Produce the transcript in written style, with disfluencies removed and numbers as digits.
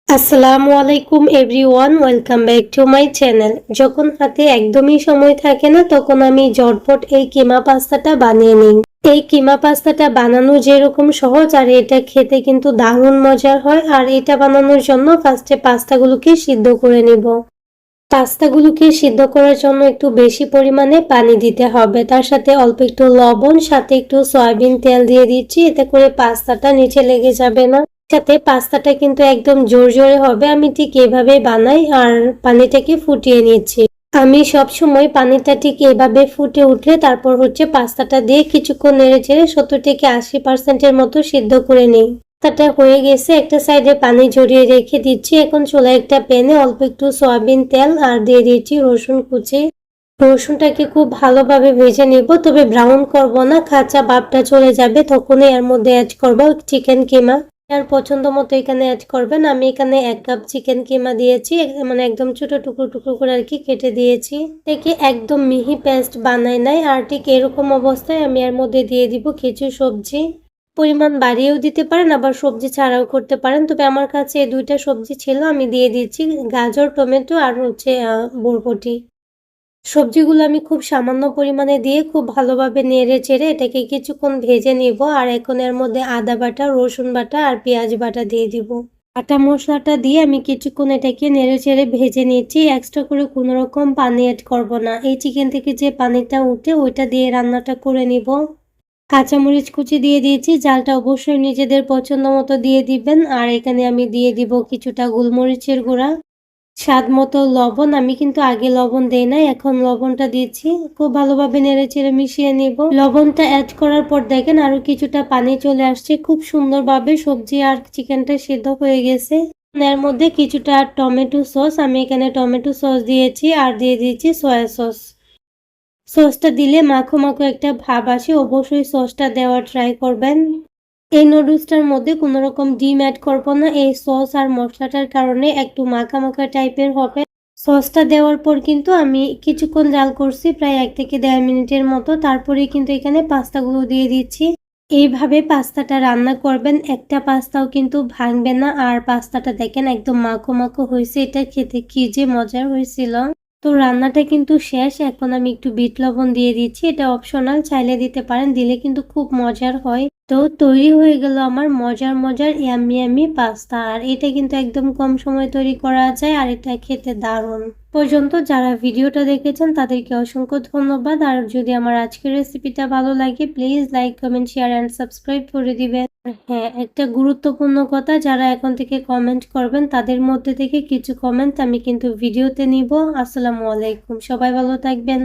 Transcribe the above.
আসসালামু আলাইকুম everyone, welcome back to my channel. যখন হাতে একদমই সময় থাকে না তখন আমি ঝটপট এই কিমা পাস্তাটা বানিয়ে নিই। এই কিমা পাস্তাটা বানানো যেরকম সহজ আর এটা খেতে কিন্তু দারুণ মজার হয়। আর এটা বানানোর জন্য ফার্স্টে পাস্তাগুলোকে সিদ্ধ করে নিব। পাস্তাগুলোকে সিদ্ধ করার জন্য একটু বেশি পরিমাণে পানি দিতে হবে, তার সাথে অল্প একটু লবণ, সাথে একটু সয়াবিন তেল দিয়ে দিচ্ছি, এতে করে পাস্তাটা নিচে লেগে যাবে না। সাথে পাস্তাটা কিন্তু একদম জোরে হবে। আমি ঠিক এভাবে বানাই আর পানিটাকে ফুটিয়ে নিচ্ছি। আমি সব সময় পানিটা ঠিক এভাবে ফুটে উঠলে তারপর পাস্তাটা দিয়ে কিছুক্ষণ নেড়ে চেড়ে 70 থেকে 80% মতো সিদ্ধ করে নিই। পাস্তাটা হয়ে গেছে, একটা সাইডে পানি ঝরিয়ে রেখে দিচ্ছি। এখন চুলায় একটা প্যানে অল্প একটু সয়াবিন তেল আর দিয়ে দিচ্ছি রসুন কুচি। রসুনটাকে খুব ভালোভাবে ভেজে নেব, তবে ব্রাউন করব না, কাঁচা ভাবটা চলে যাবে তখনই এর মধ্যে অ্যাড করব চিকেন কিমা। আর পছন্দ মতো এখানে অ্যাড করবেন। আমি এখানে 1 কাপ চিকেন কিমা দিয়েছি, মানে একদম ছোট টুকরো টুকরো করে আর কি কেটে দিয়েছি। একে একদম মিহি পেস্ট বানাই নাই। আর ঠিক এরকম অবস্থায় আমি এর মধ্যে দিয়ে দিব কিছু সবজি। পরিমাণ বাড়িয়েও দিতে পারেন, আবার সবজি ছাড়াও করতে পারেন, তবে আমার কাছে এই দুইটা সবজি ছিল, আমি দিয়ে দিচ্ছি গাজর, টমেটো আর বরবটি। সবজিগুলো আমি খুব সামান্য পরিমাণে দিয়ে খুব ভালোভাবে নেড়ে চেড়ে এটাকে কিছুক্ষণ ভেজে নিব। আর এখন এর মধ্যে আদা বাটা, রসুন বাটা আর পেঁয়াজ বাটা দিয়ে দিব। বাটা মশলাটা দিয়ে আমি কিছুক্ষণ এটাকে নেড়ে চেড়ে ভেজে নিচ্ছি। এক্সট্রা করে কোনো রকম পানি অ্যাড করব না। এই চিকেন থেকে যে পানিটা উঠে ওইটা দিয়ে রান্নাটা করে নিব। কাঁচামরিচ কুচি দিয়ে দিয়েছি, ঝালটা অবশ্যই নিজেদের পছন্দ মতো দিয়ে দিবেন। আর এখানে আমি দিয়ে দিব কিছুটা গোলমরিচের গুঁড়া, স্বাদ মতো লবণ। আমি কিন্তু আগে লবণ দেই নাই, এখন লবণটা দিচ্ছি। খুব ভালোভাবে নেড়েচেড়ে মিশিয়ে নিব। লবণটা অ্যাড করার পর দেখেন আরো কিছুটা পানি চলে আসছে, খুব সুন্দরভাবে সবজি আর চিকেনটা সিদ্ধ হয়ে গেছে। এর মধ্যে কিছুটা টমেটো সস, আমি এখানে টমেটো সস দিয়েছি আর দিয়ে দিয়েছি সয়া সস। সসটা দিলে মাখো মাখো একটা ভাব আসে, অবশ্যই সসটা দেওয়ার ট্রাই করবেন। এই নুডলসটার মধ্যে কোনো রকম ডিম অ্যাড করবো না, এই সস আর মশলাটার কারণে একটু মাখা মাখা টাইপের হবে। সসটা দেওয়ার পর কিন্তু আমি কিছুক্ষণ জাল করছি, প্রায় 1 থেকে 1.5 মিনিটের মতো। তারপরেই কিন্তু এখানে পাস্তাগুলো দিয়ে দিচ্ছি। এইভাবে পাস্তাটা রান্না করবেন, একটা পাস্তাও কিন্তু ভাঙবে না। আর পাস্তাটা দেখেন একদম মাখো মাখো হয়েছে, এটা খেতে কি যে মজার হয়েছিল। তো রান্নাটা কিন্তু শেষ, এখন আমি একটু বিট লবণ দিয়ে দিচ্ছি, এটা অপশনাল, চাইলে দিতে পারেন, দিলে কিন্তু খুব মজার হয়। তো তৈরি হয়ে গেল আমার মজার মজার ইয়াম্মি ইয়াম্মি পাস্তা। আর এটা কিন্তু একদম কম সময় তৈরি করা যায় আর এটা খেতে দারুণ। পর্যন্ত যারা ভিডিওটা দেখেছেন তাদেরকে অসংখ্য ধন্যবাদ। আর যদি আমার আজকের রেসিপিটা ভালো লাগে please like, comment, share and subscribe করে দিবেন। হ্যাঁ, একটা গুরুত্বপূর্ণ কথা, যারা এখন থেকে কমেন্ট করবেন তাদের মধ্যে থেকে কিছু কমেন্ট আমি কিন্তু ভিডিওতে নিব। আসসালামু আলাইকুম, সবাই ভালো থাকবেন।